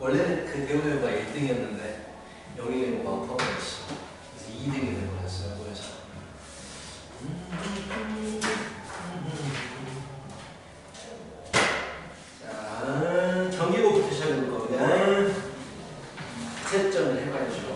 원래는 그 대우회가 1등이었는데 영희회가 포함했어. 그래서 2등이 되어버렸어요. 그래서 자, 경기고부터 시작해볼 겁니다. 채점을 해봐야죠.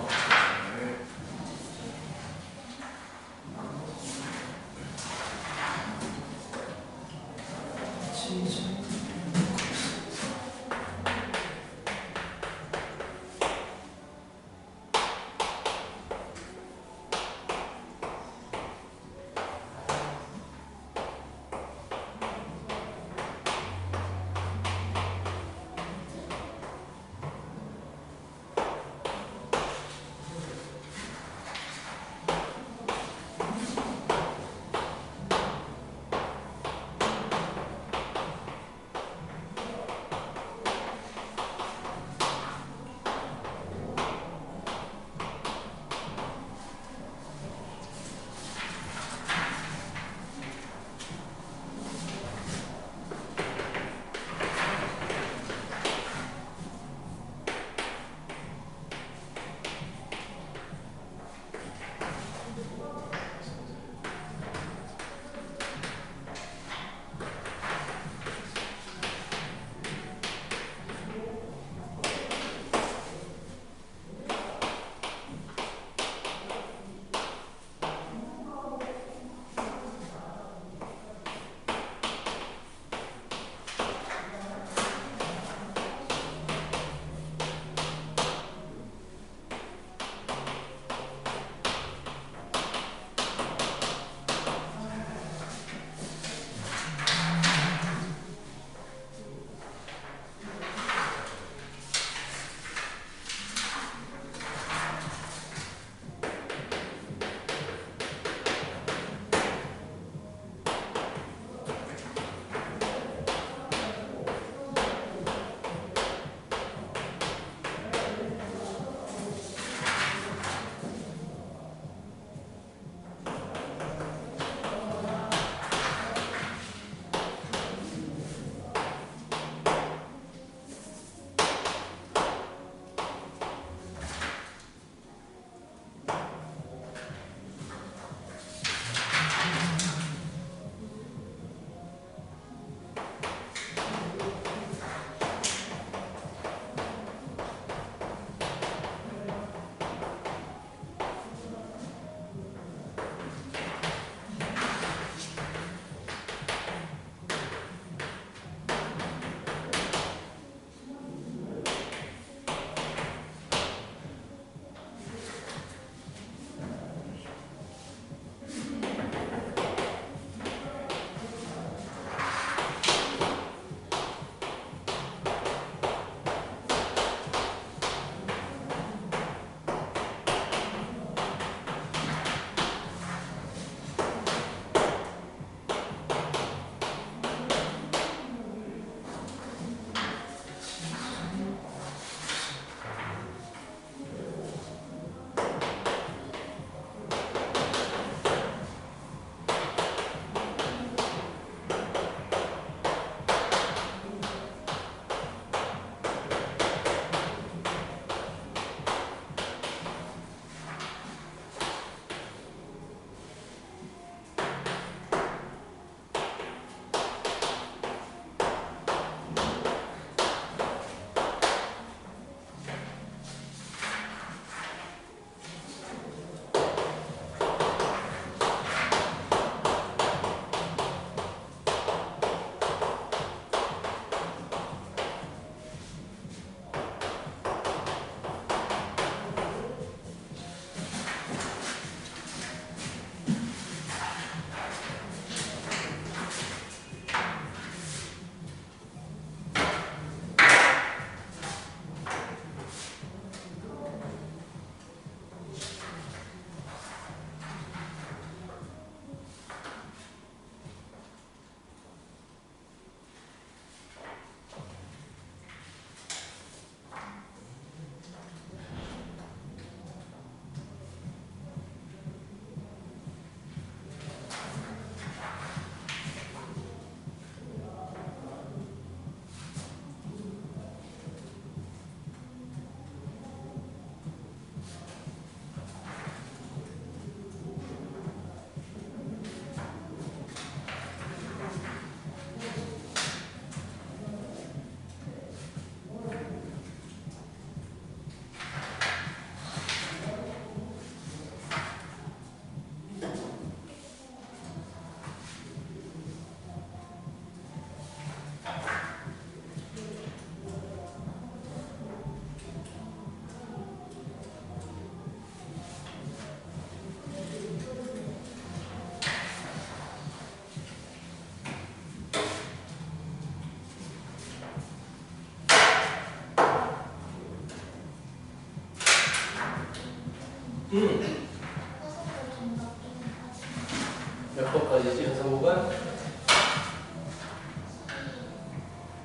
몇 번까지지 현상구가?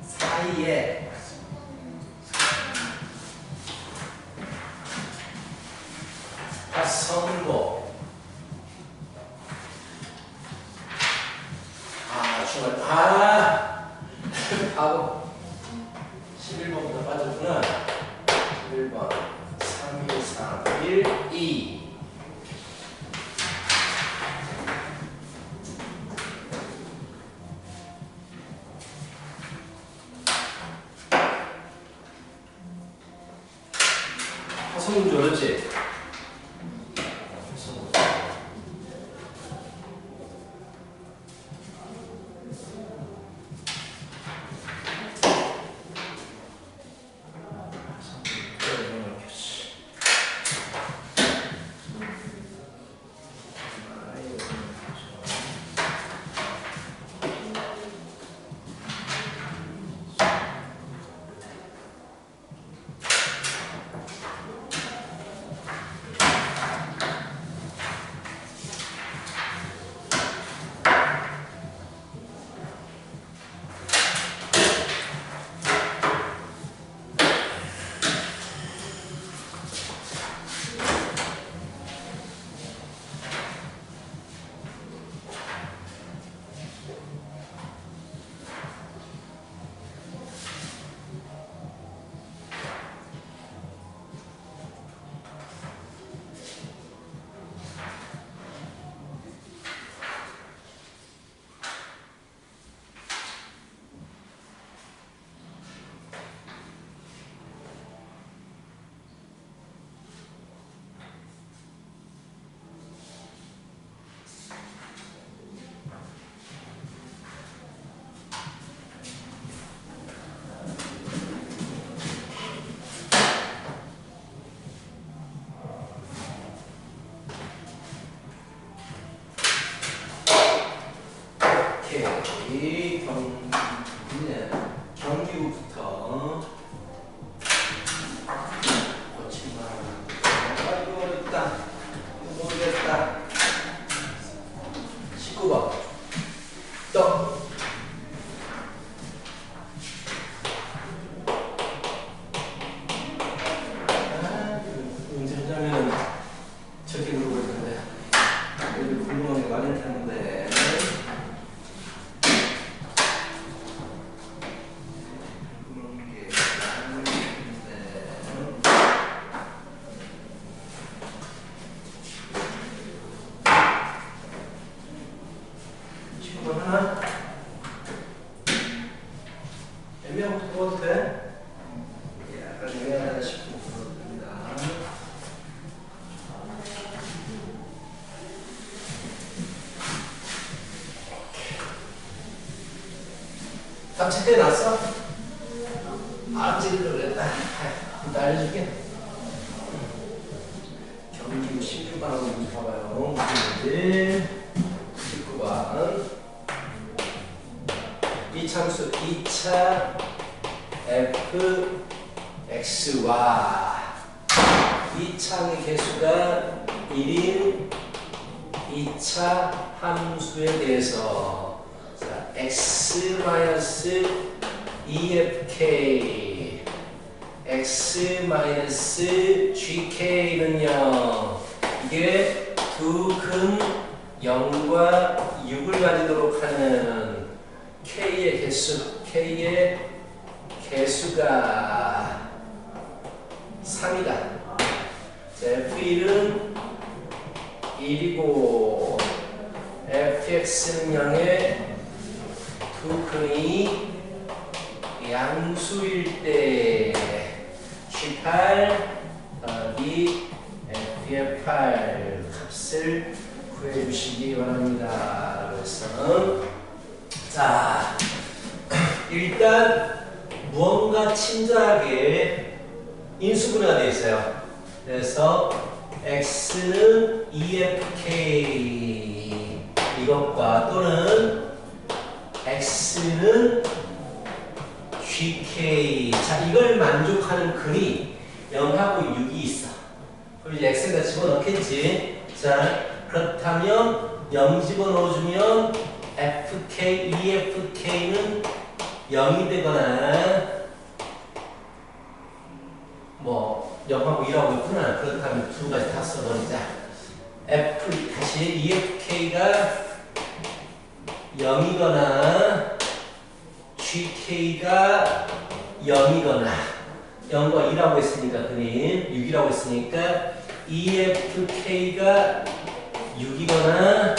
사이에 화성고 중간 바보 11번부터 빠졌구나. 11번 3, 2, 3, 1, 2 화성문제 어렵지? 경기부터 고침만 이거 어렵다. 이거 모르겠다. 19번 또 문제 하자면 저렇게 물어볼 텐데 궁금한 게 많을 텐데 애매하고 들어도 돼? 약간 애매하다 싶으면 들어도 됩니다. 답 책대에 놨어? 찍으려고 그랬다. 이따 알려줄게. 경기도 16번 한번 문제 봐봐요. 무슨 문제? 19번. 이참수 2차 fx와 이창의 개수가 1인 2차 함수에 대해서 자, x-2fk x-gk는요 이게 두 근 0과 6을 가지도록 하는 k의 개수가 3이다. 자, f1은 1이고 fx는 0의 두 근이 양수일 때 G8 더하기 F의8 값을 구해주시기 바랍니다. 그래서 자 일단 무언가 친절하게 인수분해가 되어 있어요. 그래서 x는 2fk 이것과 또는 x는 gk 자 이걸 만족하는 근이 0하고 6이 있어. 그럼 이제 x에다 집어넣겠지. 자, 그렇다면 0 집어넣어주면 fk, EFK는 0이 되거나 뭐 0하고 1하고 있구나. 그렇다면 두 가지 다 써버리자. 다시 EFK가 0이거나 GK가 0이거나 0과 2라고 했으니까 그림 6이라고 했으니까 EFK가 6이거나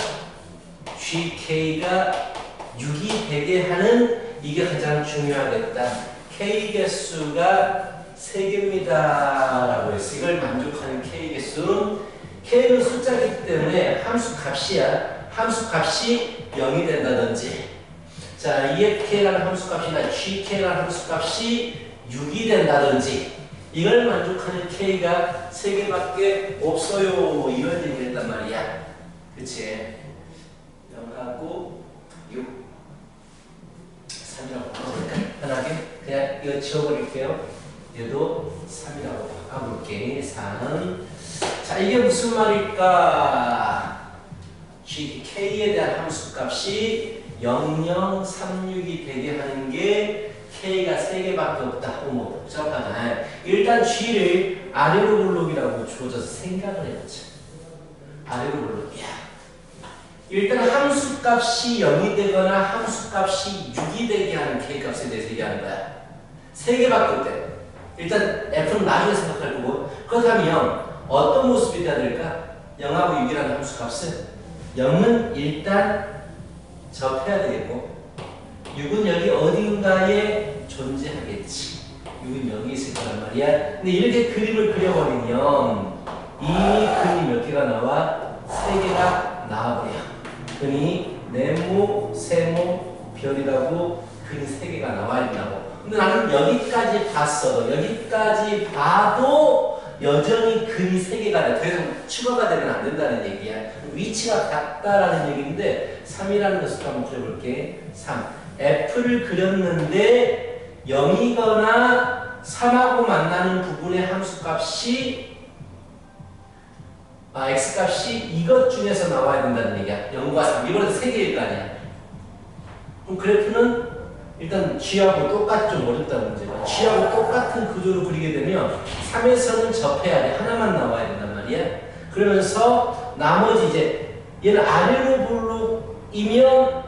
GK가 6이 되게 하는 이게 가장 중요하겠다. K 개수가 3개입니다 라고 했어. 이걸 만족하는 K 개수는 K는 숫자이기 때문에 함수 값이야. 함수 값이 0이 된다든지 자, EFK라는 함수 값이나 GK라는 함수 값이 6이 된다든지 이걸 만족하는 K가 3개밖에 없어요. 뭐 이런 얘기를 했단 말이야. 그치? 0하고 6 3이라고 바꿔볼까? 편하게 그냥 이거 지워버릴게요. 얘도 3이라고 바꿔볼게. 3. 자, 이게 무슨 말일까? GK에 대한 함수 값이 0036이 되게 하는 게 K가 3개밖에 없다. 뭐 복잡하다. 일단 G를 아래로 볼록이라고 주어져서 생각을 해보자. 아래로 볼록이야. 일단 함수 값이 0이 되거나 함수 값이 6이 되게 하는 K 값에 대해서 얘기하는 거야. 3개밖에 없대. 일단 F는 나중에 생각할 거고. 그렇다면 어떤 모습이 돼야 될까? 0하고 6이라는 함수 값은 0은 일단 접해야 되겠고 6은 여기 어딘가에 존재하겠지. 6은 여기 있을 거란 말이야. 근데 이렇게 그림을 그려버리면 이 그림이 몇 개가 나와? 3개가 나와버려. 그니 네모, 세모, 별이라고 그림 3개가 나와야 된다고. 근데 나는 여기까지 봤어도 여기까지 봐도 여전히 근이 3개가 돼. 더 이상 추가가 되면 안 된다는 얘기야. 위치가 같다라는 얘기인데 3이라는 것을 한번 그려볼게. 3. F를 그렸는데 0이거나 3하고 만나는 부분의 함수값이 x값이 이것 중에서 나와야 된다는 얘기야. 0과 3. 이번에도 3개일 거 아니야. 그럼 그래프는 일단 G하고 똑같죠. 어렵다는 문제가. G하고 똑같은 구조로 그리게 되면 3에서는 접해야 돼. 하나만 나와야 된단 말이야. 그러면서 나머지 이제 얘는 아래로 볼록이면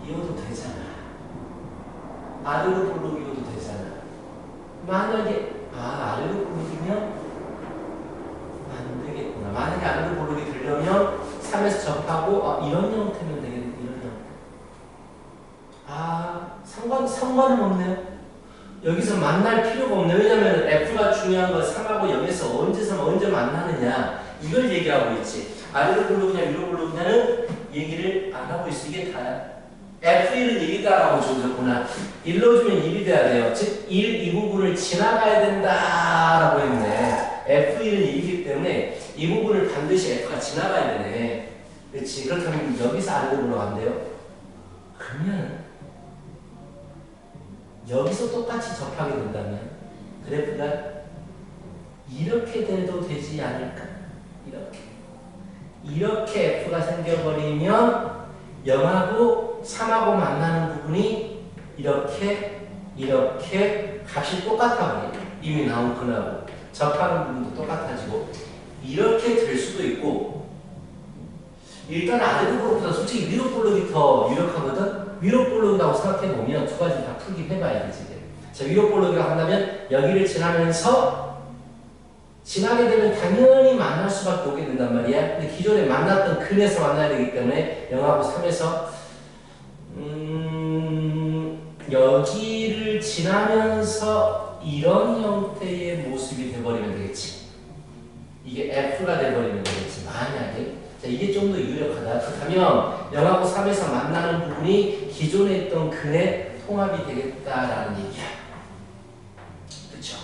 이것도 되잖아. 아래로 볼록이어도 되잖아. 만약에 아래로 볼록이면 안 되겠구나. 만약에 아래로 볼록이 되려면 3에서 접하고 이런 형태면 되겠네. 이런 형태. 상관은 없네요. 여기서 만날 필요가 없네. 왜냐면 F가 중요한 건 3하고 0에서 언제 만나느냐 이걸 얘기하고 있지. 아래로 볼록이냐 위로 볼록이냐는 얘기를 안 하고 있어. 이게 다야. F1은 1이다라고 줘줬구나. 1로 주면 1이 돼야 돼요. 즉, 이 부분을 지나가야 된다라고 했네. F1은 1이기 때문에 이 부분을 반드시 F가 지나가야 되네. 그렇지. 그렇다면 여기서 아래로 올라간대요. 그러면 여기서 똑같이 접하게 된다면 그래프가 이렇게 돼도 되지 않을까? 이렇게 F가 생겨버리면 0하고 3하고 만나는 부분이 이렇게 값이 똑같아 버려. 이미 나온 근하고 접하는 부분도 똑같아지고 이렇게 될 수도 있고 일단 아래로 볼록보다 솔직히 위로 볼록이 더 유력하거든. 위로 볼록이라고 생각해보면 두 가지 다 풀기 해봐야 되지. 자, 위로 볼록이라고 한다면 여기를 지나면서 지나게 되면 당연히 만날 수밖에 없게 된단 말이야. 근데 기존에 만났던 근에서 만나야 되기 때문에 0하고 3에서 여기를 지나면서 이런 형태의 모습이 돼버리면 되겠지. 이게 F가 돼버리면 되겠지. 만약에 자, 이게 좀 더 유력하다. 그렇다면 0하고 3에서 만나는 부분이 기존에 있던 근의 통합이 되겠다라는 얘기야. 그렇죠?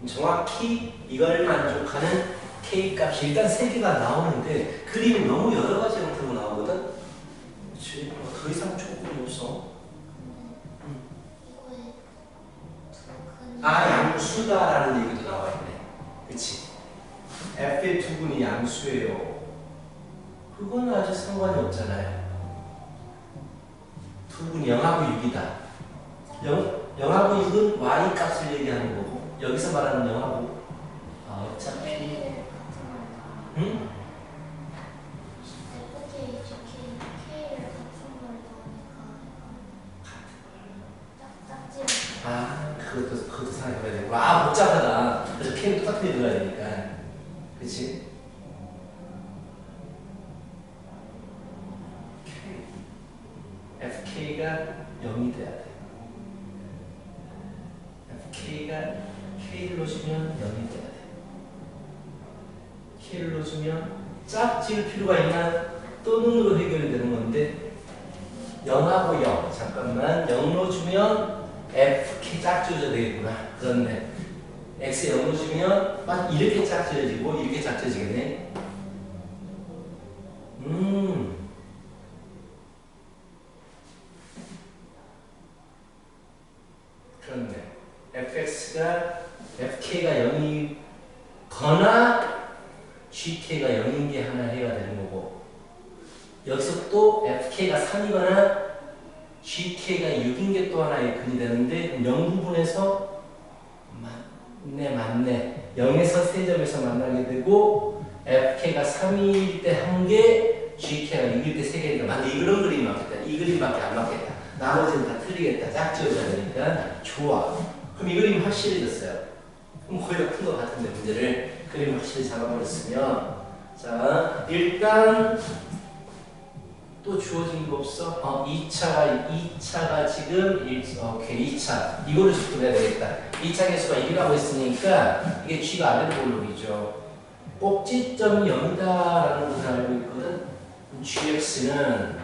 정확히 이걸 만족하는 K값이 일단 3개가 나오는데 그림이 너무 여러 가지 형태로 나오거든? 그렇지? 더 이상 조건이 없어. 이거에 두 근이 양수다라는 얘기도 나와 있네. 그치? f의 두분이 양수예요. 그건 아주 상관이 없잖아요. 두분이 0하고 6이다. 0하고 6은 y 값을 얘기하는 거고, 여기서 말하는 0하고 어차피 응? 그것도 생각해봐야 되고. 복잡하다. 그래서 K는 똑같은 데 들어가야 되니까. 그치? FK가 0이 돼야 돼. FK가 K를 넣어주면 0이 돼야 돼. K를 넣어주면 짝지을 필요가 있나? 또는으로 해결이 되는 건데 0하고 0. 잠깐만. 0 넣어주면 FK 짝지어져야 되겠구나. 그렇네. X에 0 넣어주면 이렇게 짝지어지고 이렇게 짝지어지겠네. 그렇네. FK가 0이거나 GK가 0인 게 하나 해가 되는 거고, 여기서 또 FK가 3이거나 GK가 6인 게 또 하나의 근이 되는데, 0부분에서 맞네. 0에서 세점에서 만나게 되고, FK가 3일 때 한 개, GK가 6일 때 3개니까 맞네. 이런 그림이 맞겠다. 이 그림밖에 안 맞겠다. 나머지는 다 틀리겠다. 짝지어져야 되니까. 좋아. 그럼 이 그림이 확실해졌어요. 그럼 거의 다 푼 것 같은데, 문제를. 그림 확실히 잡아버렸으면. 자, 일단 또 주어진 거 없어? 2차가 지금 오케이. 2차. 이거를 접근해야 되겠다. 2차 개수가 1이라고 했으니까 이게 G가 아래로 올라오죠. 꼭지점이 0이다라는 것을 알고 있거든. GX는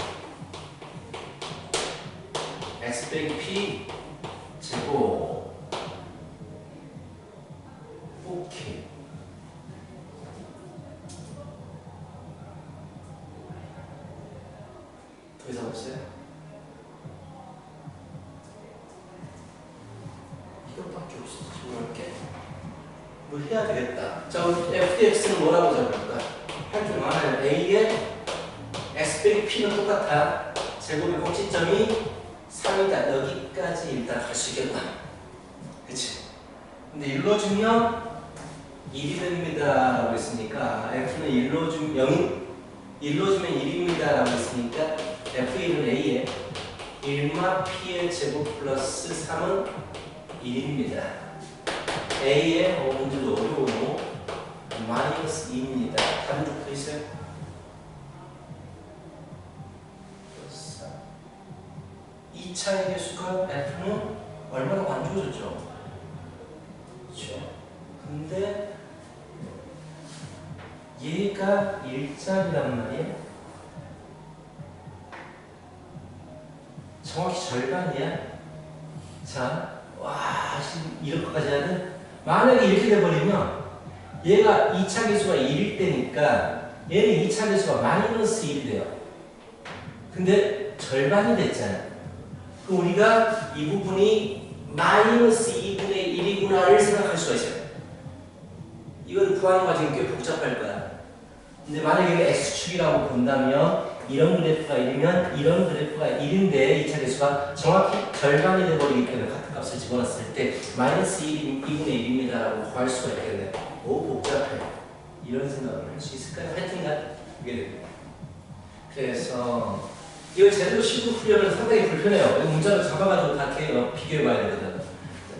X 빼기 P 제곱. 오케이. 더 이상 없어요? 이것밖에 없어. 정말게. 뭐 해야 되겠다. 자, FDX는 뭐라고 잡을까? 할 줄 많아요. A에 X 빼기 P는 똑같아. 제곱의 꼭지점이 3이다. 여기까지 일단 갈 수 있겠다. 그치? 근데 일러주면 1이 됩니다. 라고 했으니까 F는 일러주면 1입니다. 라고 했으니까 F1은 A에 1마 P의 제곱 플러스 3은 1입니다. A의 문제도 어려워. 마이너스 2입니다. 다른 쪽도 있어요? 2차의 개수가 F는 얼마나 만족해졌죠? 그렇죠? 근데 얘가 1짜리란 말이에요. 정확히 절반이야. 자, 이런 것까지 해야 돼? 만약에 이렇게 돼버리면 얘가 2차 개수가 1일 때니까 얘는 2차 개수가 마이너스 1이 돼요. 근데 절반이 됐잖아. 그럼 우리가 이 부분이 마이너스 2분의 1이구나를 생각할 수가 있어요. 이걸 구하는 과정이 꽤 복잡할 거야. 근데 만약에 X축이라고 본다면 이런 그래프가 1이면 이런 그래프가 1인데 2차 개수가 정확히 절반이 돼버리기 때문에 같은 값을 집어넣었을 때 마이너스 2분의 1입니다 라고 구할 수가 있겠네. 복잡해. 이런 생각을 할 수 있을까요? 하여튼간 그게 됩니다. 그래서 이걸 제대로 식으로 풀려면 상당히 불편해요. 문자를 잡아가지고 다 비교해봐야 되거든.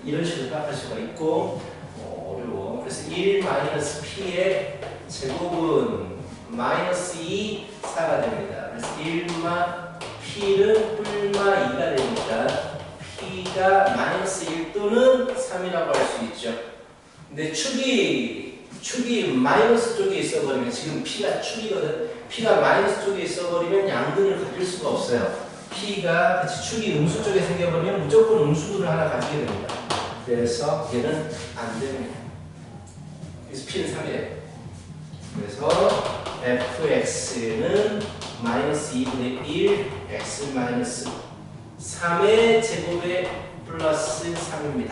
이런 식으로 깎을 수가 있고 어려워. 그래서 1-P의 제곱은 마이너스 2, 4가 됩니다. 그래서 1마 P는 뿔마 2가 되니까 P가 마이너스 1 또는 3이라고 할 수 있죠. 근데 축이 마이너스 쪽에 있어버리면 지금 P가 축이거든. P가 마이너스 쪽에 있어버리면 양근을 가질 수가 없어요. P가 축이 음수 쪽에 생겨버리면 무조건 음수분을 하나 가지게 됩니다. 그래서 얘는 안 됩니다. 그래서 P는 3이에요. 그래서 fx는 마이너스 2분의 1 x 마이너스 3의 제곱에 플러스 3입니다.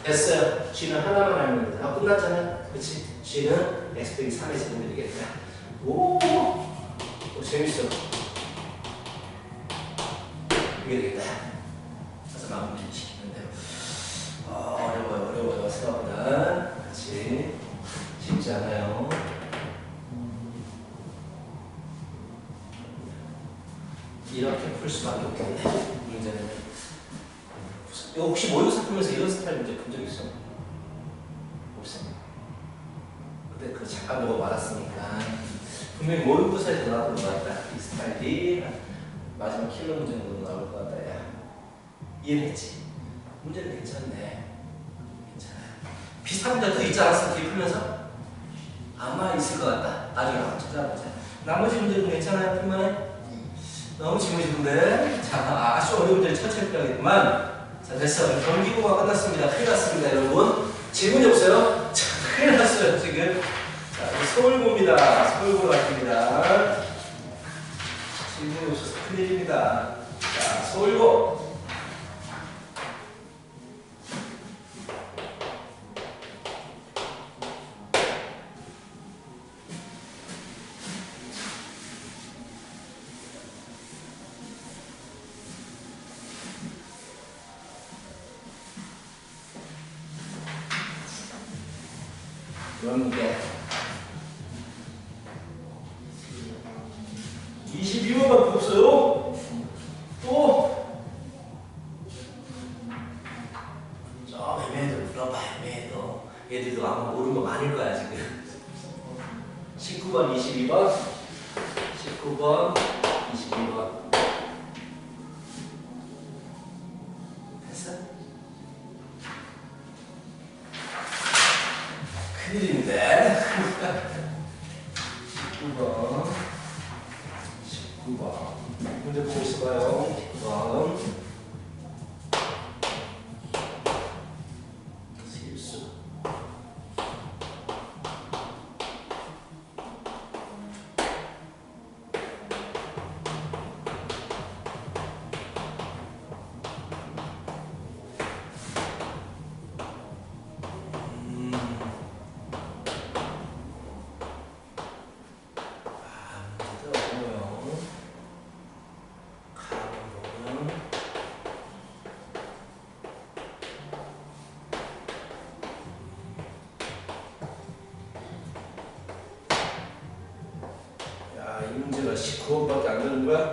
됐어요. G는 하나만 알면 돼. 아, 끝났잖아. 그치? G는 x 빼기 3의 제곱이 되겠다. 오, 재밌어. 이게 되겠다. 그래서 마무리 시키면 돼요. 어려워요. 생각보다. 그치? 쉽지 않아요. 이렇게 풀 수밖에 없겠네. 문제는. 혹시 모의고사 풀면서 이런 스타일 문제 푼 적 있어? 없어요. 근데 그 잠깐 보고 말았으니까 분명히 모의고사에서 나왔던 것 같다. 이 스타일이 마지막 킬러 문제는 나올 것 같다. 야, 이해했지? 문제는 괜찮네. 괜찮아. 비슷한 문제 또 있지 않았어? 뒤에 풀면서? 아마 있을 것 같다. 나중에 한번 찾아보자. 나머지 문제는 괜찮아요? 풀만해? 너무 지무지문데. 자, 아주 어려운 문제를 천천히 풀어야겠구만. 자, 됐어. 경기고가 끝났습니다. 큰일 났습니다, 여러분. 질문이 없어요? 자, 큰일 났어요, 지금. 자, 서울고입니다. 서울고 같습니다. 질문이 없어서 큰일입니다. 자, 서울고. 문제 22번밖에 없어요. 또 저 애매해도 풀어봐. 애매해도 얘들도 아마 모르는 거 많을 거야 지금. 19번 22번 19번 22번 됐어? 큰일인데. 19번 문제 보고 있어봐요. 19번 실수. 이 문제가 19번밖에 안 되는 거야?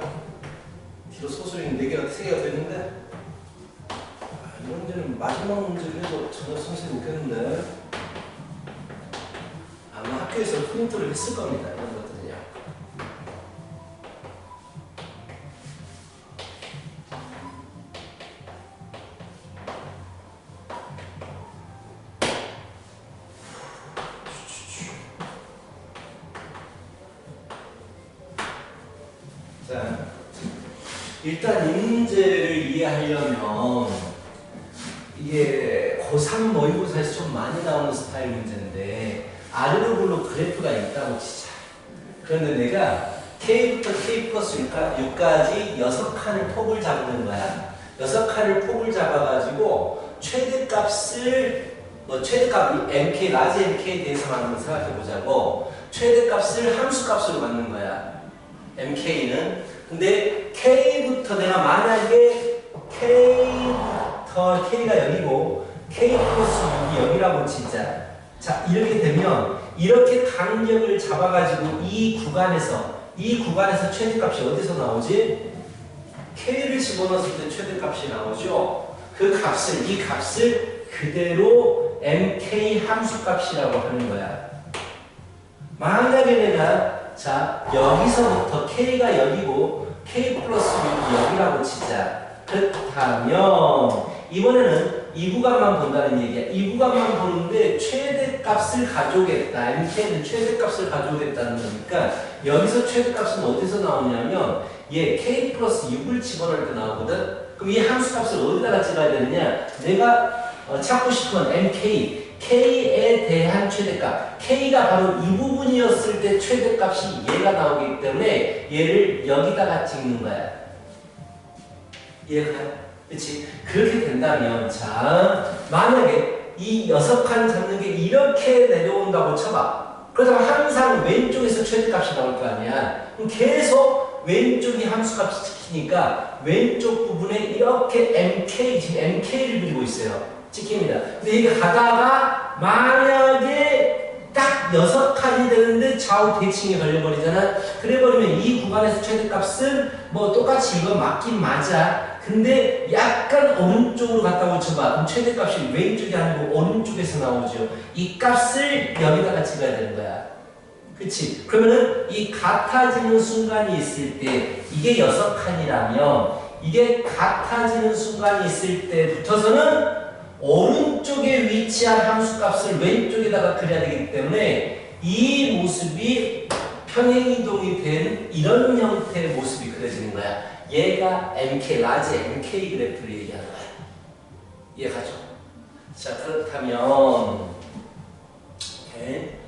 뒤로 소수는 4개가 3개가 되는데 이 문제는 마지막 문제를 해도 전혀 선생님 못했는데 아마 학교에서 프린트를 했을 겁니다. 이런 것들은요. 자, 일단 이 문제를 이해하려면 이게 고3 모의고사에서 좀 많이 나오는 스타일 문제인데 아래로 볼로 그래프가 있다고 치자. 그런데 내가 K부터 K 플러스 6까지 6칸의 폭을 잡는 거야. 6칸의 폭을 잡아가지고 최대값을 최대값 MK, 라지 MK에 대해서만 한번 생각해 보자고. 최대값을 함수값으로 갖는 거야. MK는. 근데 K부터 내가 만약에 K부터 K가 0이고 K 플러스 6이 0이라고 치자. 자, 이렇게 되면 이렇게 간격을 잡아가지고 이 구간에서 최대값이 어디서 나오지? K를 집어넣었을 때 최대값이 나오죠. 그 값을, 이 값을 그대로 MK 함수값이라고 하는 거야. 만약에 내가 자, 여기서부터 K가 0이고 K 플러스 6이 0이라고 치자. 그렇다면 이번에는 이 구간만 본다는 얘기야. 이 구간만 보는데 최대값을 가져오겠다. MK는 최대값을 가져오겠다는 거니까 여기서 최대값은 어디서 나오냐면 얘 K 플러스 6을 집어넣을 때 나오거든. 그럼 이 함수값을 어디다가 찍어야 되느냐? 내가 찾고 싶은 MK K에 대한 최대값. K가 바로 이 부분이었을 때 최대값이 얘가 나오기 때문에 얘를 여기다가 찍는 거야. 이해가 가요? 그치? 그렇게 된다면, 자, 만약에 이 6칸 잡는 게 이렇게 내려온다고 쳐봐. 그러다가 항상 왼쪽에서 최대값이 나올 거 아니야. 그럼 계속 왼쪽이 함수값이 찍히니까 왼쪽 부분에 이렇게 MK, 지금 MK를 그리고 있어요. 찍힙니다. 근데 이게 가다가 만약에 딱 6칸이 되는데 좌우 대칭이 걸려버리잖아. 그래버리면 이 구간에서 최대값은 뭐 똑같이 이건 맞긴 맞아. 근데 약간 오른쪽으로 갔다고 쳐봐. 그럼 최대값이 왼쪽이 아니고 오른쪽에서 나오죠. 이 값을 여기다가 찍어야 되는 거야. 그치? 그러면은 이 같아지는 순간이 있을 때 이게 6칸이라면 이게 같아지는 순간이 있을 때부터서는 오른쪽에 위치한 함수값을 왼쪽에다가 그려야 되기 때문에 이 모습이 평행이동이 된 이런 형태의 모습이 그려지는 거야. 얘가 MK, 라지 MK 그래프를 얘기하는 거야. 이해가죠? 자, 그렇다면 오케이.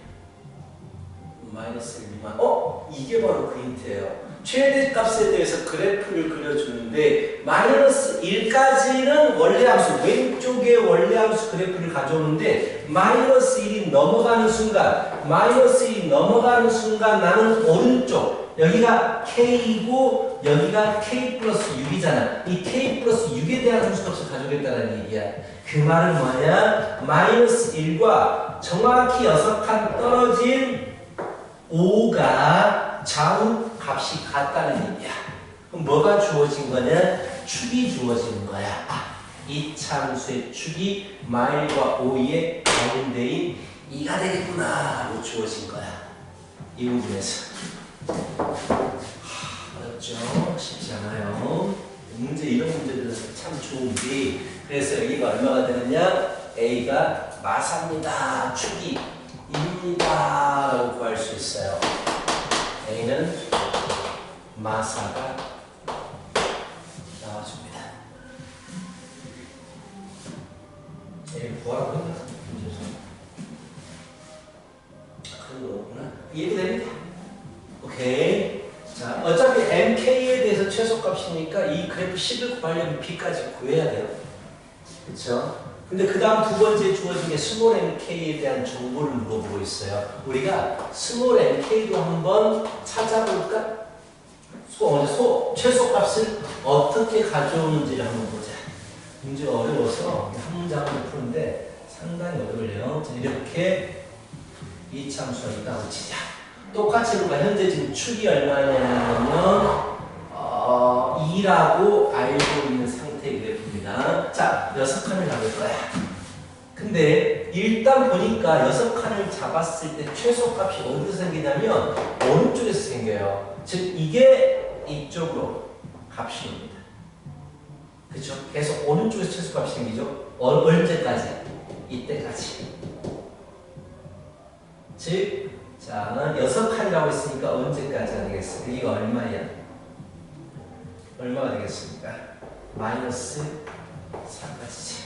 마이너스 1만 이게 바로 그 힌트예요. 최대값에 대해서 그래프를 그려주는데 마이너스 1까지는 원래 함수, 왼쪽에 원래 함수 그래프를 가져오는데 마이너스 1이 넘어가는 순간 나는 오른쪽, 여기가 K이고 여기가 K 플러스 6이잖아. 이 K 플러스 6에 대한 함수값을 가져오겠다는 얘기야. 그 말은 뭐냐? 마이너스 1과 정확히 6칸 떨어진 5가 좌우 값이 같다는 얘기야. 그럼 뭐가 주어진 거냐? 축이 주어지는 거야. 이 참수의 축이 마일과 5의 가운데인 2가 되겠구나 로 주어진 거야. 이 부분에서. 어렵죠? 쉽지 않아요. 문제, 이런 문제들은 참 좋은데, 그래서 여기가 얼마가 되느냐? A가 마사입니다. 축이 입니다 라고 구할 수 있어요. A는 마사가 나와줍니다. A를 구하라고 했나? 그런 거구나. 이해됩니까? 오케이. 자, 어차피 MK에 대해서 최소값이니까 이 그래프 10을 구하려면 B까지 구해야 돼요. 그쵸? 근데 그 다음 두 번째 주어진 게 스몰 mk에 대한 정보를 물어보고 있어요. 우리가 스몰 mk도 한번 찾아볼까? 최소값을 어떻게 가져오는지를 한번 보자. 문제가 어려워서 한 문장을 푸는데 상당히 어려워요. 이렇게 이 참수가 있다고 치자. 똑같이 우리가 현재 지금 축이 얼마냐면 2라고 알고 있는 상태의 그래프입니다. 자, 6칸을 잡을 거야. 근데 일단 보니까 6칸을 잡았을 때 최소값이 어디서 생기냐면 오른쪽에서 생겨요. 즉 이게 이쪽으로 값이 옵니다. 그렇죠? 계속 오른쪽에서 최소값이 생기죠. 언제까지? 이때까지. 즉, 자, 6칸이라고 했으니까 언제까지가 되겠어? 이거 얼마야? 얼마가 되겠습니까? 마이너스 4까지지.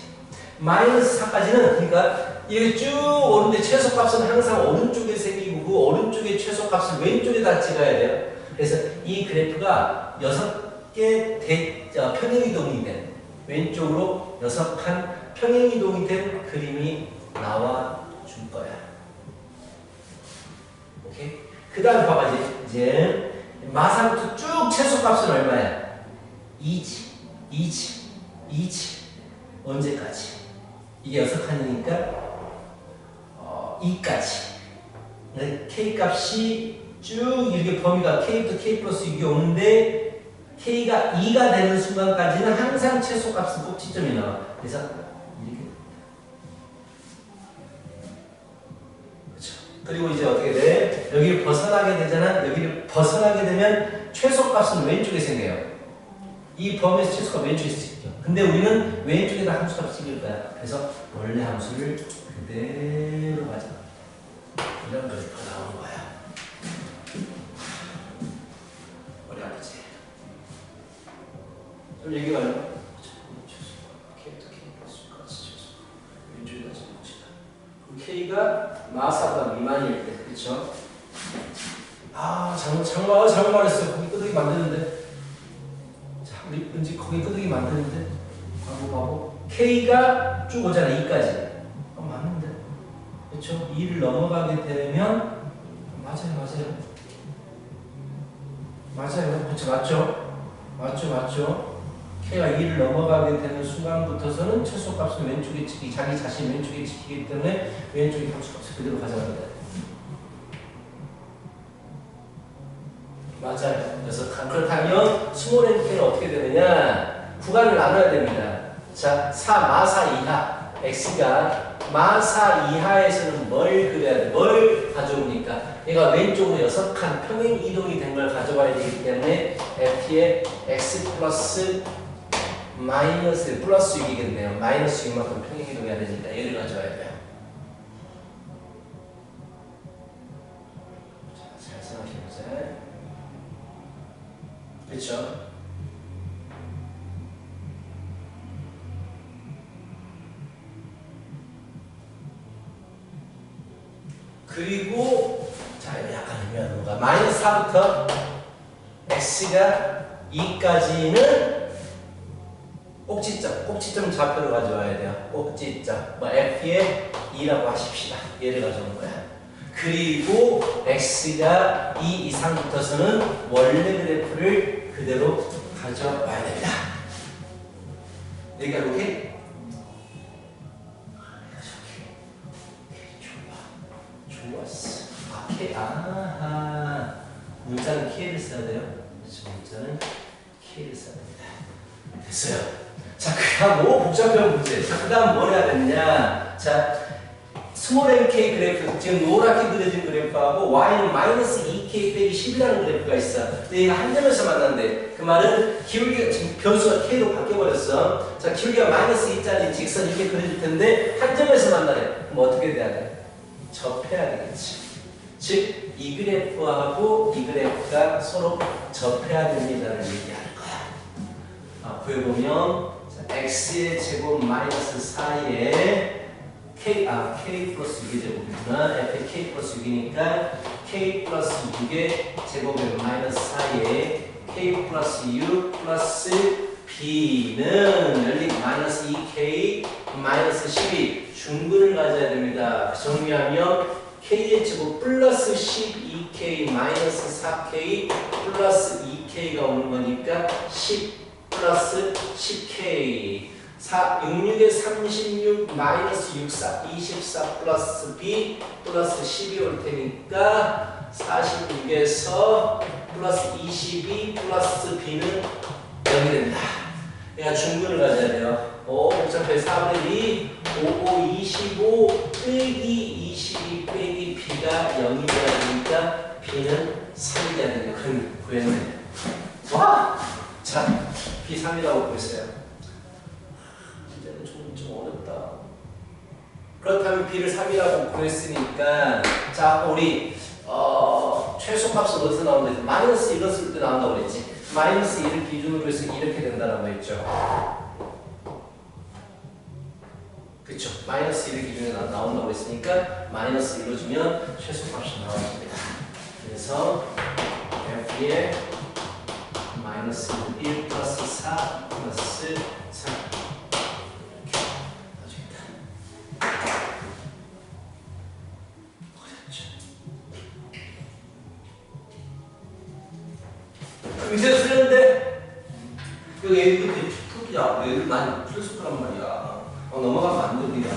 마이너스 4까지는 그러니까 이게 쭉 오는데 최소값은 항상 오른쪽에 생기고 그 오른쪽의 최소값을 왼쪽에다 찍어야 돼요. 그래서 이 그래프가 6개 평행이동이 된 왼쪽으로 6칸 평행이동이 된 그림이 나와 줄 거야. 오케이? 그 다음 봐봐 이제 마사부터 쭉 최소값은 얼마야? 2지. 언제까지? 이게 6칸이니까 2까지. K값이 쭉 이렇게 범위가 K부터 K 플러스 6이 오는데 K가 2가 되는 순간까지는 항상 최소값은 꼭지점이 나와. 그래서 이렇게. 그렇죠. 그리고 이제 어떻게 돼? 여기를 벗어나게 되잖아. 여기를 벗어나게 되면 최소값은 왼쪽에 생겨요. 이 범위에서 최소값 왼쪽에서 찍죠. 근데 우리는 왼쪽에다 함수값 찍을 거야. 그래서 원래 함수를 그대로 가져. 이런 그래프가 나오는 거야. 머리 아프지? 좀 얘기가 얼마? K부터 K 플러스까지 최소. 왼쪽에다 찍읍시다. 그럼 K가 마사보다 미만일 때, 그렇죠? 잘못 말했어요. 거기 끄덕이 만드는데. 우리 왠지 거기 끄덕이 만드는데 바보 K가 쭉 오잖아. 2까지. 그쵸? 2를 넘어가게 되면 맞아요. 그쵸? 맞죠? K가 2를 넘어가게 되는 순간부터서는 최소값은 왼쪽에 지키, 자기 자신 왼쪽에 지키기 때문에 왼쪽에 함수값을 그대로 가져갑니다. 맞아요. 그래서 그렇다면 스몰 nK는 어떻게 되느냐? 구간을 나눠야 됩니다. 자, 마사 이하 x가 마사 이하에서는 뭘 그려야 돼? 뭘 가져옵니까? 얘가 왼쪽으로 6칸 평행 이동이 된 걸 가져와야 되기 때문에 f의 x 플러스 마이너스 플러스 6이겠네요. 마이너스 6만큼 평행 이동해야 되니까 얘를 가져와야 돼요. 자, 잘 생각해보세요. 그렇죠? 그리고 자, 이거 약간 의미하는 거가 마이너스 4부터 x가 2까지는 꼭지점 좌표를 가져와야 돼요. 꼭지점. f의 2라고 하십시다. 얘를 가져온 거야. 그리고 x가 2 이상부터서는 원래 그래프를 그대로 가져와야 됩니다. 여기가 오케이? 좋았어. 문자는 K를 써야 돼요. 그렇죠. 문자는 K를 써야 됩니다. 됐어요. 자, 그다음 복잡한 문제. 자, 그다음 뭘 해야 되느냐? 자, 스몰 nk 그래프, 지금 노랗게 그려진 그래프하고 y는 마이너스 2k 빼기 10이라는 그래프가 있어. 근데 얘가 한 점에서 만난대. 그 말은 기울기가 지금 변수가 k로 바뀌어버렸어. 자, 기울기가 마이너스 2짜리 직선 이렇게 그려질 텐데 한 점에서 만나래. 그럼 어떻게 돼야 돼? 접해야 되겠지. 즉, 이 그래프하고 이 그래프가 서로 접해야 됩니다를 얘기하는 거야. 앞에 보면 x의 제곱 마이너스 4에 k 플러스 6의 제곱이구나. f의 k 플러스 6이니까 k 플러스 6의 제곱의 마이너스 4에 k 플러스 6 플러스 b는 열린 마이너스 2k 마이너스 12 중근을 가져야 됩니다. 정리하면 k의 제곱 플러스 12k 마이너스 4k 플러스 2k가 오는 거니까 10 플러스 10k 66에 36 마이너스 64 24 플러스 b 플러스 10이 올 테니까 46에서 플러스 22 플러스 b는 0이 됩니다. 그러니까 중근을 가져야 돼요. 5 복잡해 4분의 2 5 25 빼기 22 빼기 b가 0이 돼야 되니까 b는 3이 돼야 되니까 그럼 구했네. 와! 자, b 3이라고 구했어요. 좀 어렵다. 그렇다면 b를 3이라고 구했으니까 자, 우리 최소값은 어디서 나온다? 마이너스 1을 쓸 때 나온다고 그랬지. 마이너스 1을 기준으로 해서 이렇게 된다라고 했죠. 그쵸? 마이너스 1을 기준으로 나온다고 했으니까 마이너스 1로 주면 최소값이 나와줍니다. 그래서 f의 마이너스 1 플러스 4 플러스 3 이렇게 나와줍니다. 그렇죠. 밑에서 틀렸는데 여기 애들 풀기야. 애들 많이 풀었을 거란 말이야. 넘어가면 안 됩니다.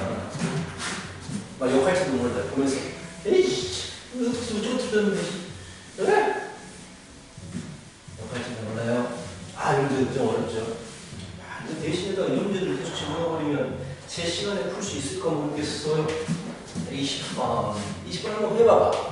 막 욕할지도 모른다. 보면서 에이씨 이거 틀렸는데 그래? 욕할지도 몰라요. 이런 문제도 좀 어렵죠. 근데 대신에다가 이런 문제들을 계속 집어넣어버리면 제 시간에 풀 수 있을까 모르겠어요. 20번 한번 해봐봐.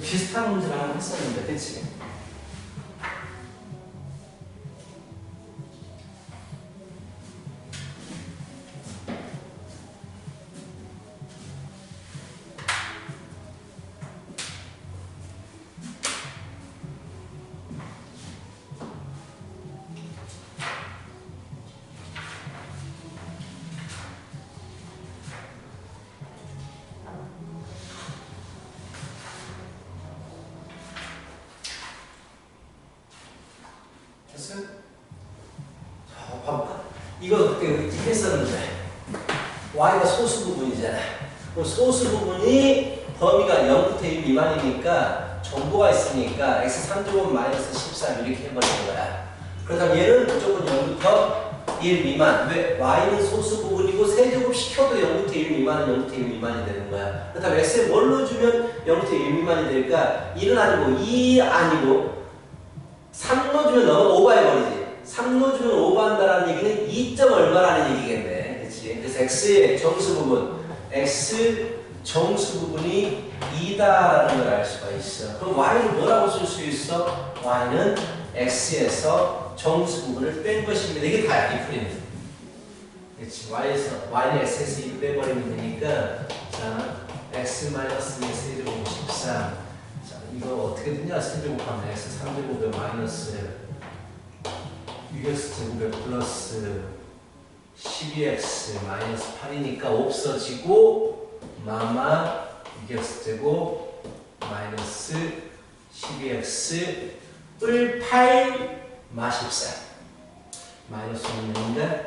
비슷한 문제를 한번 했었는데, 그치? 이거 그때 우리 했었는데 y가 소수 부분이잖아. 그럼 소수 부분이 범위가 0부터 1 미만이니까 정보가 있으니까 x 3제곱 마이너스 13 이렇게 해버리는 거야. 그렇다면 얘는 무조건 0부터 1 미만. 왜? y는 소수 부분이고 세제곱 시켜도 0부터 1 미만은 0부터 1 미만이 되는 거야. 그렇다면 x에 뭘 넣어주면 0부터 1 미만이 될까? 1은 아니고 2 아니고 3 넣어주면 너무 오버해버리지. 3 넣어주면 오버한다는 얘기는 2점 얼마라는 얘기겠네. 그치? 그래서 x의 정수 부분, x 정수 부분이 2다라는 걸 알 수가 있어. 그럼 y는 뭐라고 쓸 수 있어? y는 x에서 정수 부분을 뺀 것입니다. 이게 다야, 이 풀이는. 그치? y는 x에서 2 빼버리면 되니까, 자, x 마이너스 2 세제곱 13. 자, 이거 어떻게 되냐? 세제곱하면 x 3제곱에 마이너스 6x 제곱에 플러스 12x 마이너스 8이니까 없어지고 마마 6x 제곱 마이너스 12x 을 8 마 14 마이너스 6인데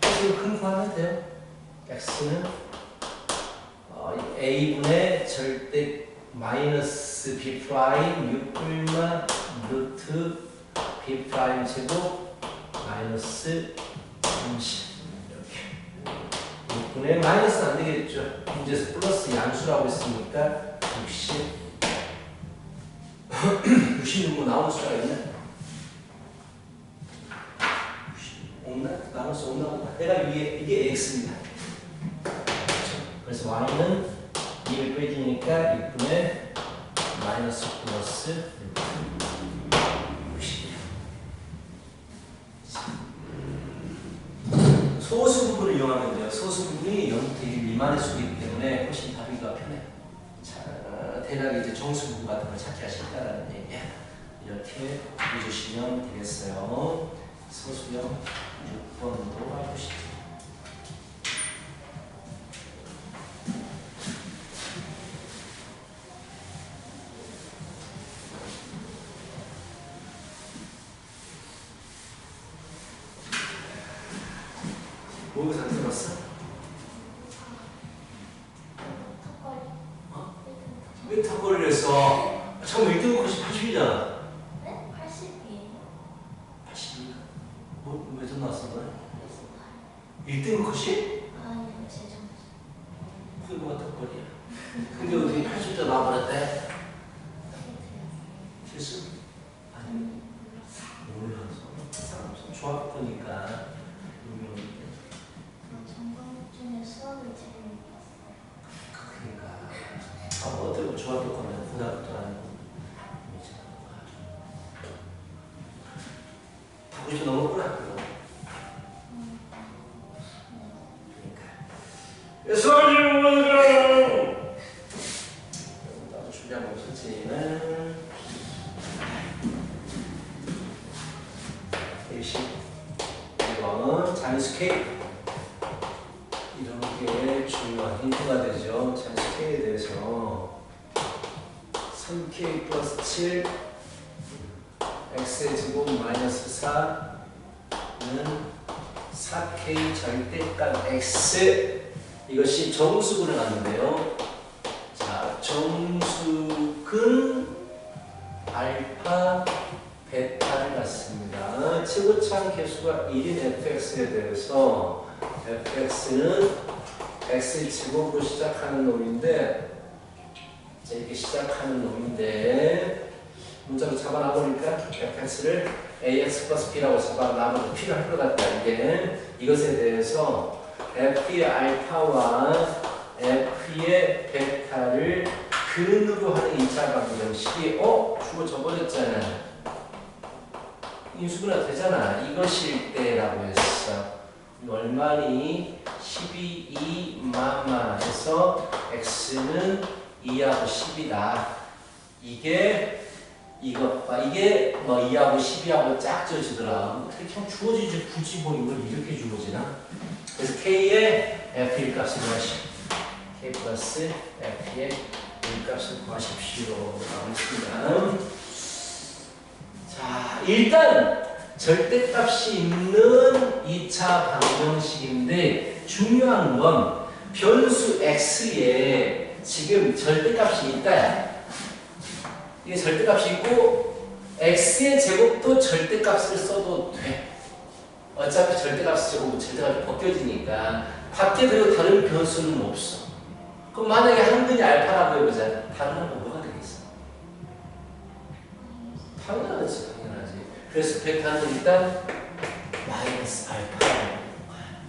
x를 흥분하면 돼요. x는 a분의 절대 마이너스 b 프라임 6분마 루트 b 프라임 제곱 마이너스 30 이렇게 6분의 마이너스는 안 되겠죠. 문제에서 플러스 양수라고 했으니까 60 96뭐 나오는 수가 있네. 90 없나? 나올 수 없나 보다. 내가 위에 이게 x입니다. 그래서 y는 2를 빼주니까 6분의 마이너스 플러스 60. 소수 부분을 이용하면 돼요. 소수 부분이 0부터 1 미만의 수이기 때문에 훨씬 답이가 편해요. 자, 대략 이제 정수 부분 같은 걸 찾기 하신다라는 얘기야. 이렇게 해주시면 되겠어요. 소수형 6번으로 해보시죠. 뭐에서 안 들었어? 왜 턱걸이를 했어? 참 1등 컷이 80이잖아. 네? 80이에요. 80인가? 뭐, 왜 전 나왔어, 너네? 1등 컷이? 아니요, 제 점수. 그게 뭐가 턱걸이야? 근데 어떻게 80점 나와버렸대? 실수? 아니, 몰라서. 사람 좀 좋아 보니까. 전공 중에 수학을 제일 못 봤어요. 그러니까. 뭐 어떻게 중학교 거면 고등학교도 아니고. 다 90점 넘었구나, 그거. 그러니까. 수학을 나도 준비한 거 선생님은 1번 자연수 K 이런 게 중요한 힌트가 되죠. 자연수 K에 대해서 3K 플러스 7 X의 제곱 마이너스 4는 4K 절대값 X 이것이 정수근을 갖는데요. 자, 정수근 알파 베타를 갖습니다. 최고차항 개수가 1인 fx에 대해서 fx는 x의 제곱으로 시작하는 놈인데 자, 이렇게 시작하는 놈인데 문자로 잡아놔보니까 fx를 ax 플러스 b라고 잡아놔보면 필요할 것 같다. 이것에 대해서 f의 알파와 f의 베타를 근으로 하는 2차 방정식이 주어 적어졌잖아. 인수분해 되잖아. 이것일 때라고 했어. 얼마니 12 마마에서 x는 2하고 10이다. 이게 뭐 2하고 12하고 짝 지어지더라. 어떻게 그냥 주어지지 굳이 뭐 이걸 이렇게 주어지나? 그래서 k의 f의 값을 구하십시오. k 플러스 f의 값을 구하십시오. 나오겠습니다. 자, 일단 절대값이 있는 2차 방정식인데 중요한 건 변수 x에 지금 절대값이 있다야. 이게 절대값이 있고 x의 제곱도 절대값을 써도 돼. 어차피 절대값이 제곱 절대값이 벗겨지니까 밖에 들고 다른 변수는 없어. 그럼 만약에 한근이 알파라고 해보자. 다른 한 건 뭐가 되겠어? 당연하지. 그래서 벡터는 일단 마이너스 알파라는 거야.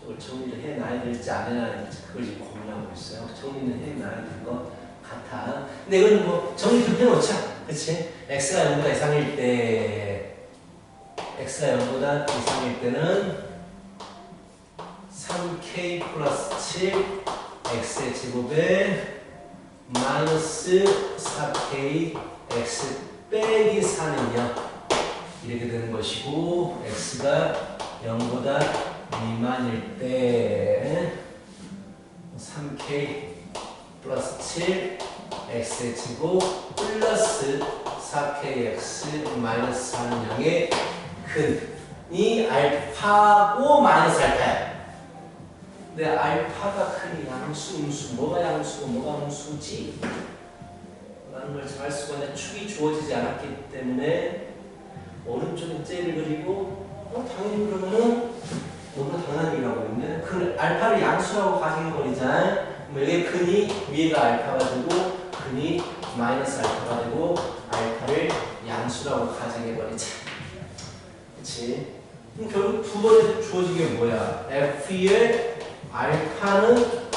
저걸 정리를 해놔야 될지 안 해놔야 될지 그걸 지금 고민하고 있어요. 정리는 해놔야 될 것 같아. 근데 이건 뭐 정리 좀 해놓자. 그치? x가 0보다 이상일 때 x가 0보다 이상일 때는 3k 플러스 7 x의 제곱에 마이너스 4k x 빼기 4는요 이렇게 되는 것이고 x가 0보다 미만일 때 3k 플러스 7 x의 제곱 플러스 4kx 마이너스 4는 0의 근이 알파고 마이너스 알파야. 근데 알파가 크니 양수, 음수, 뭐가 양수고 뭐가 음수지? 라는 걸 정할 수가 있는 축이 주어지지 않았기 때문에 오른쪽에 째를 그리고 당연히 그러면은 너무 당연한 일이라고 했네. 그 알파를 양수라고 가정해버리자. 여기 근이 위에가 알파가 되고 근이 마이너스 알파가 되고 알파를 양수라고 가정해버리자. 그치? 그럼 결국 두 번째 주어진 게 뭐야? F의 알파는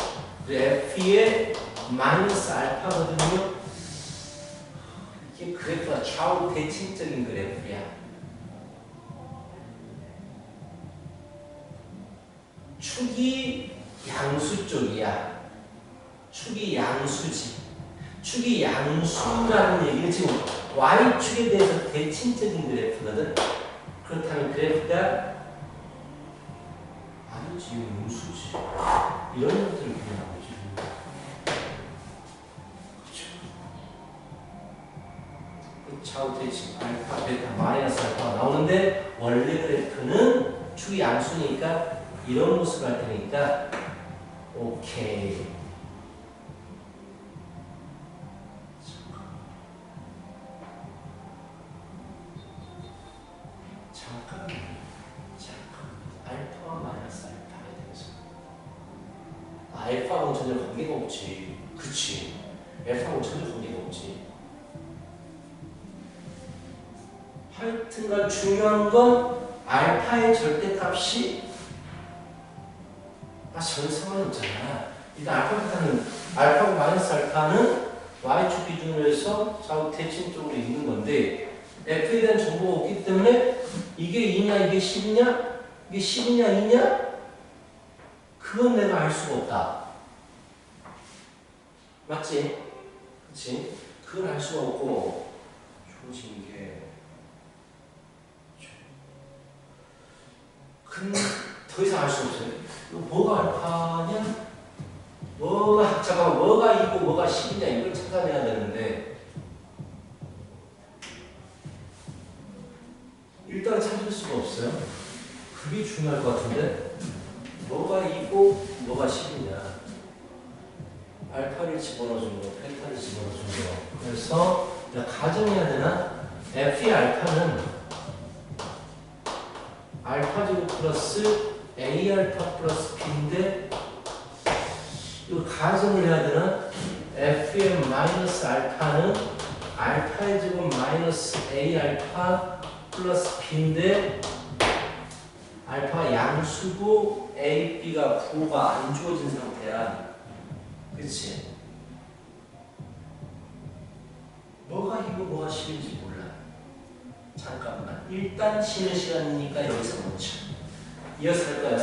F의 마이너스 알파거든요. 이게 그래프가 좌우 대칭적인 그래프야. 축이 양수 쪽이야. 축이 양수지. 축이 양수라는 얘기는 지금 Y축에 대해서 대칭적인 그래프거든. 그렇다면 그래프가 아니지, 음수지. 이런 것들을 그냥 나오지. 그렇죠. 좌우 대칭 알파, 베타, 마이너스 알파가 나오는데 원래 그래프는 축이 양수니까 이런 모습을 할 테니까 오케이. 잠깐. 알파와 마이너스 알파에 대해서. 알파하고는 전혀 관계가 없지. 그치. 알파하고는 전혀 관계가 없지. 하여튼간 중요한 건 알파의 절대값이 전 상관없잖아. 일단 알파고 마이너스 알파는 y축 기준으로 해서 좌우 대칭 쪽으로 있는 건데 f에 대한 정보가 없기 때문에 이게 2냐 이게 10이냐 이게 10이냐 2냐 그건 내가 알 수가 없다. 맞지? 그치? 그걸 알 수가 없고 주어진 게 근데 더 이상 알 수 없어요. 뭐가 알파냐? 뭐가 있고 뭐가 10이냐 이걸 찾아내야 되는데 일단 찾을 수가 없어요. 그게 중요할 것 같은데 뭐가 있고 뭐가 10이냐 알파를 집어넣어준 거, 베타를 집어넣어준 거. 그래서 가정해야 되나? F의 알파는 알파 제곱 플러스 A 알파 플러스 B인데 이거 가정을 해야 되나? F의 마이너스 알파는 알파의 제곱 마이너스 A 알파 플러스 B인데 알파 양수고 A, B가 부호가 안 주어진 상태야. 그치? 뭐가 이고 뭐가 실인지 몰라. 잠깐만. 일단 쉬는 시간이니까 여기서 멈춰. 이어서 할 거야.